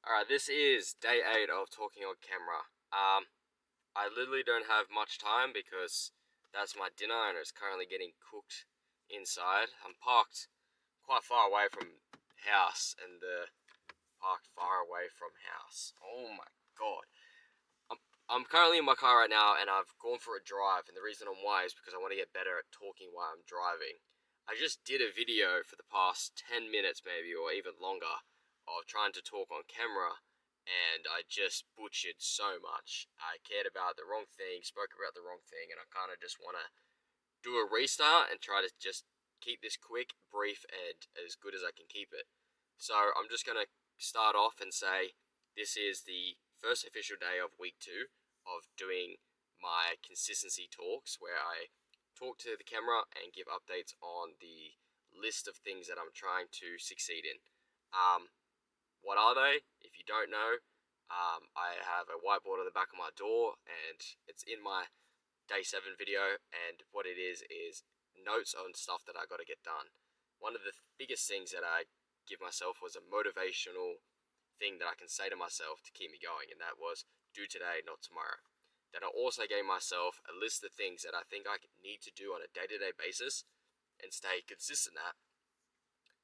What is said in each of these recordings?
Alright, this is day 8 of talking on camera. I literally don't have much time because that's my dinner and it's currently getting cooked inside. I'm parked quite far away from house and the parked far away from house. Oh my god. I'm, I'm currently in my car right now and I've gone for a drive, and the reason why is because I want to get better at talking while I'm driving. I just did a video for the past 10 minutes maybe or even longer of trying to talk on camera, and I just butchered so much. I cared about the wrong thing, spoke about the wrong thing, and I kind of just want to do a restart and try to just keep this quick, brief, and as good as I can keep it. So I'm just going to start off and say this is the first official day of week 2 of doing my consistency talks, where I talk to the camera and give updates on the list of things that I'm trying to succeed in. What are they? If you don't know, I have a whiteboard on the back of my door, and it's in my day 7 video. And what it is notes on stuff that I got to get done. One of the biggest things that I give myself was a motivational thing that I can say to myself to keep me going, and that was do today, not tomorrow. Then I also gave myself a list of things that I think I need to do on a day-to-day basis and stay consistent at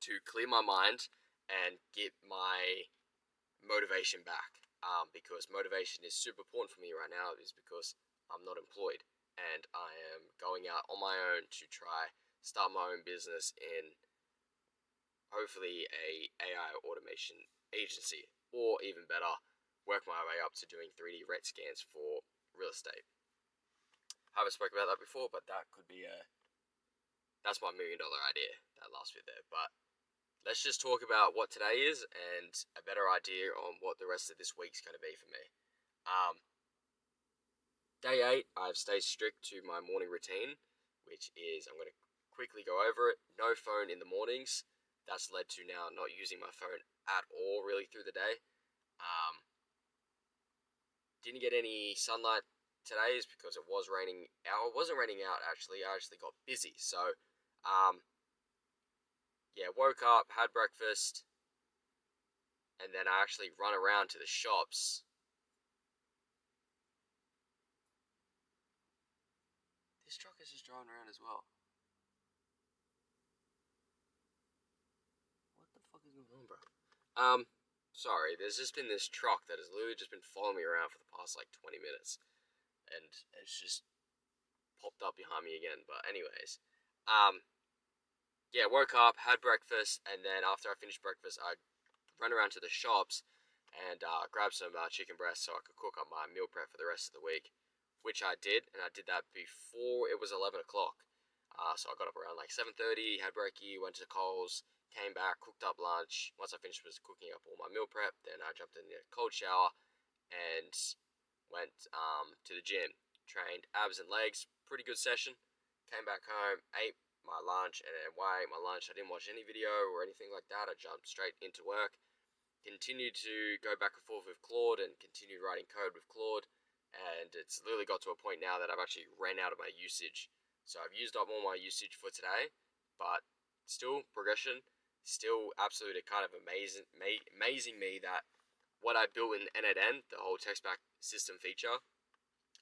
to clear my mind and get my motivation back. Because motivation is super important for me right now, is because I'm not employed and I am going out on my own to try start my own business in hopefully a AI automation agency, or even better, work my way up to doing 3D RET scans for real estate. I haven't spoken about that before, but that's my $1,000,000 idea, that last bit there. But let's just talk about what today is and a better idea on what the rest of this week's going to be for me. Day 8, I've stayed strict to my morning routine, which is, I'm going to quickly go over it. No phone in the mornings. That's led to now not using my phone at all really through the day. Didn't get any sunlight today is because it was raining out. It wasn't raining out actually. I actually got busy. So, yeah, woke up, had breakfast, and then I actually run around to the shops. This truck is just driving around as well. What the fuck is going on, bro? Sorry, there's just been this truck that has literally just been following me around for the past like 20 minutes. And it's just popped up behind me again. But anyways, yeah, woke up, had breakfast, and then after I finished breakfast, I ran around to the shops and grabbed some chicken breast so I could cook up my meal prep for the rest of the week, which I did, and I did that before it was 11 o'clock. So I got up around like 7:30, had brekkie, went to Coles, came back, cooked up lunch. Once I finished was cooking up all my meal prep, then I jumped in the cold shower and went to the gym, trained abs and legs, pretty good session. Came back home, ate my lunch, and then while I ate my lunch, I didn't watch any video or anything like that. I jumped straight into work, continued to go back and forth with Claude, and continued writing code with Claude. And it's literally got to a point now that I've actually ran out of my usage. So I've used up all my usage for today, but still progression, still absolutely kind of amazing me that what I built in n8n, the whole text back system feature,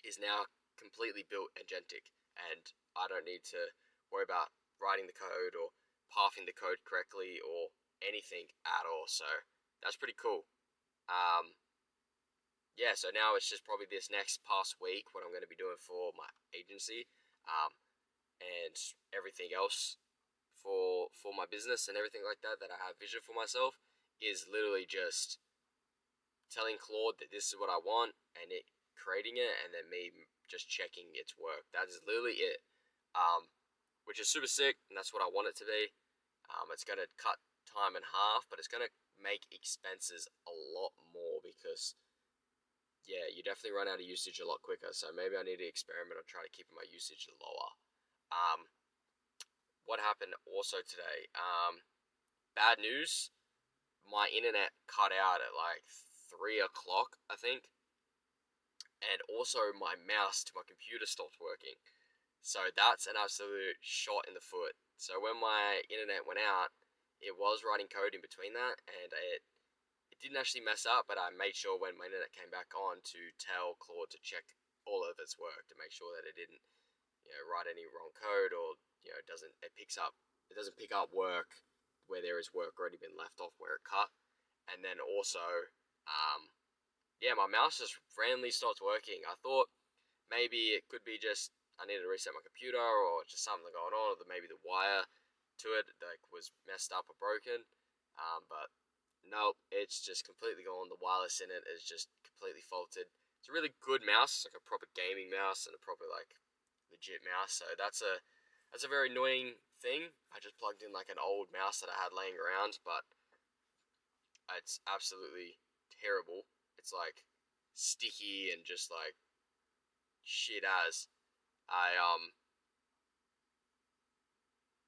is now completely built agentic, and I don't need to worry about writing the code or pathing the code correctly or anything at all. So that's pretty cool. Yeah, so now it's just probably this next past week what I'm going to be doing for my agency, and everything else for my business and everything like that I have vision for myself is literally just telling Claude that this is what I want and it creating it, and then me just checking its work. That is literally it. Which is super sick, and that's what I want it to be. It's going to cut time in half, but it's going to make expenses a lot more because, yeah, you definitely run out of usage a lot quicker. So maybe I need to experiment on trying to keep my usage lower. What happened also today? Bad news. My internet cut out at like 3 o'clock, I think, and also my mouse to my computer stopped working. So that's an absolute shot in the foot. So when my internet went out, it was writing code in between that, and it it didn't actually mess up, but I made sure when my internet came back on to tell Claude to check all of its work to make sure that it didn't, write any wrong code, or it doesn't pick up work where there is work already been left off where it cut. And then also, my mouse just randomly stopped working. I thought maybe it could be just I needed to reset my computer, or just something going on, or maybe the wire to it was messed up or broken. But no, it's just completely gone. The wireless in it is just completely faulted. It's a really good mouse, like a proper gaming mouse and a proper legit mouse. So that's a very annoying thing. I just plugged in an old mouse that I had laying around, but it's absolutely terrible. It's sticky and just shit as. I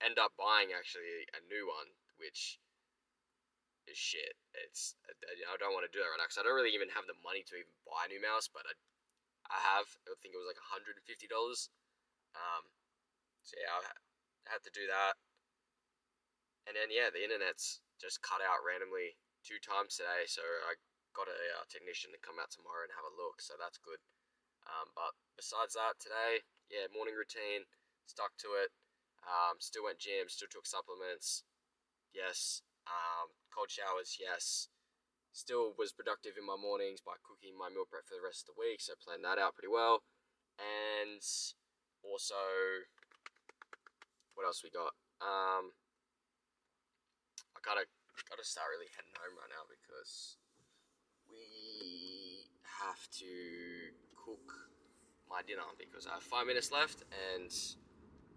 end up buying actually a new one, which is shit. It's I don't want to do that right now because I don't really even have the money to even buy a new mouse, but I think it was $150. So yeah, I had to do that, and then the internet's just cut out randomly 2 times today, so I got a technician to come out tomorrow and have a look, so that's good. But besides that, today, morning routine, stuck to it. Still went gym, still took supplements, yes. Cold showers, yes. Still was productive in my mornings by cooking my meal prep for the rest of the week, so planned that out pretty well. And also, what else we got? I gotta start really heading home right now because we have to cook my dinner because I have 5 minutes left, and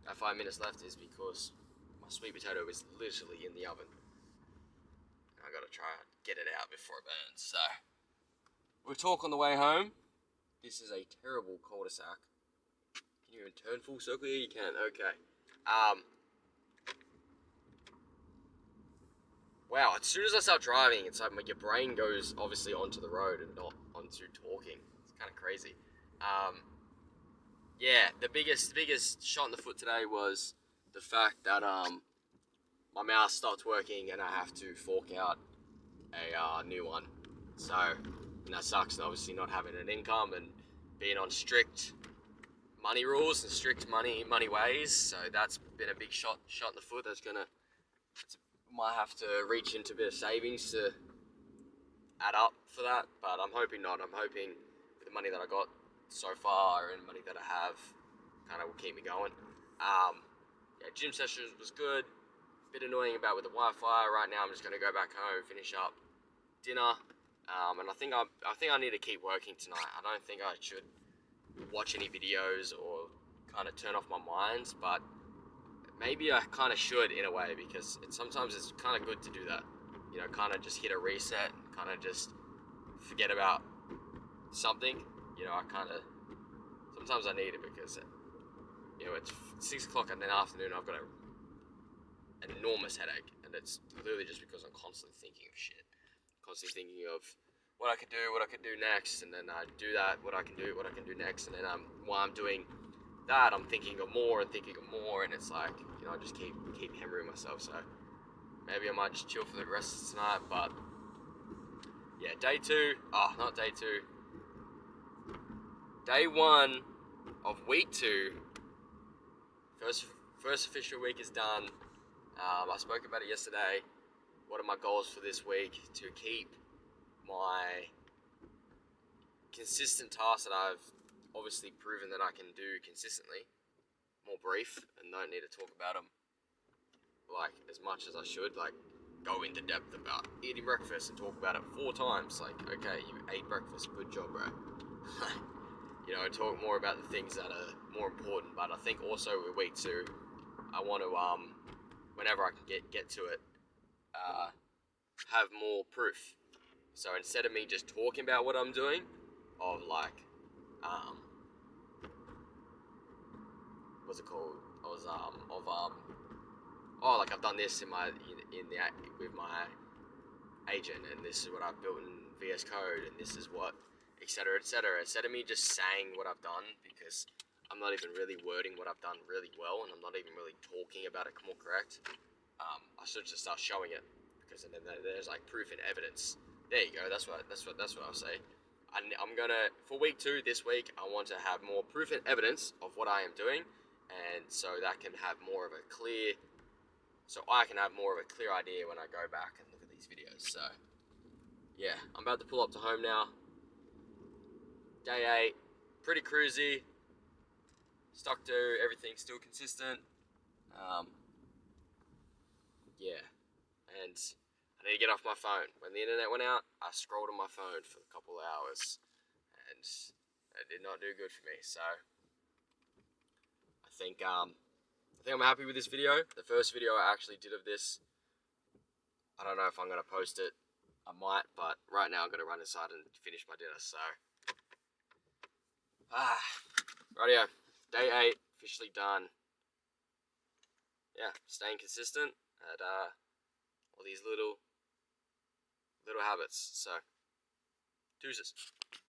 that 5 minutes left is because my sweet potato is literally in the oven. I gotta try and get it out before it burns. So we'll talk on the way home. This is a terrible cul-de-sac. Can you even turn full circle here? You can. Okay. Wow. As soon as I start driving, it's like your brain goes obviously onto the road and not onto talking. It's kind of crazy. The biggest shot in the foot today was the fact that my mouse stopped working and I have to fork out a new one. So that sucks. And obviously not having an income and being on strict money rules and strict money ways. So that's been a big shot in the foot. Might have to reach into a bit of savings to add up for that, but I'm hoping not. I'm hoping with the money that I got so far and money that I have, kind of will keep me going. Gym sessions was good. Bit annoying about with the Wi-Fi. Right now, I'm just gonna go back home, finish up dinner, and I think I need to keep working tonight. I don't think I should watch any videos or kind of turn off my mind, but maybe I kind of should in a way because sometimes it's kind of good to do that. Kind of just hit a reset, kind of just forget about something. Sometimes I need it because it's 6 o'clock in the afternoon. I've got an enormous headache, and it's literally just because I'm constantly thinking of shit, constantly thinking of what I could do next, and then I do that, what I can do next, and then while I'm doing that, I'm thinking of more, and it's I just keep hammering myself. So maybe I might just chill for the rest of tonight. But day 1 of week 2. First official week is done. I spoke about it yesterday. What are my goals for this week? To keep my consistent tasks that I've obviously proven that I can do consistently, more brief and don't need to talk about them as much as I should, go into depth about eating breakfast and talk about it 4 times. Okay, you ate breakfast, good job, bro. Talk more about the things that are more important. But I think also with week 2, I want to whenever I can get to it, have more proof. So instead of me just talking about what I'm doing, of what's it called? I've done this with my agent, and this is what I've built in VS Code, and this is what, etc. Instead of me just saying what I've done, because I'm not even really wording what I've done really well, and I'm not even really talking about it more correct. I should just start showing it, because then there's proof and evidence There you go. That's what I'll say. I'm gonna, for week 2 this week, I want to have more proof and evidence of what I am doing, and so that can have more of a clear, so I can have more of a clear idea when I go back and look at these videos. So yeah, I'm about to pull up to home now. Day 8, pretty cruisy. Stuck to everything, still consistent. Yeah, and I need to get off my phone. When the internet went out, I scrolled on my phone for a couple of hours, and it did not do good for me. So I think I'm happy with this video. The first video I actually did of this, I don't know if I'm gonna post it. I might, but right now I'm gonna run inside and finish my dinner. So rightio, day 8 officially done. Yeah, staying consistent at all these little habits. So deuces.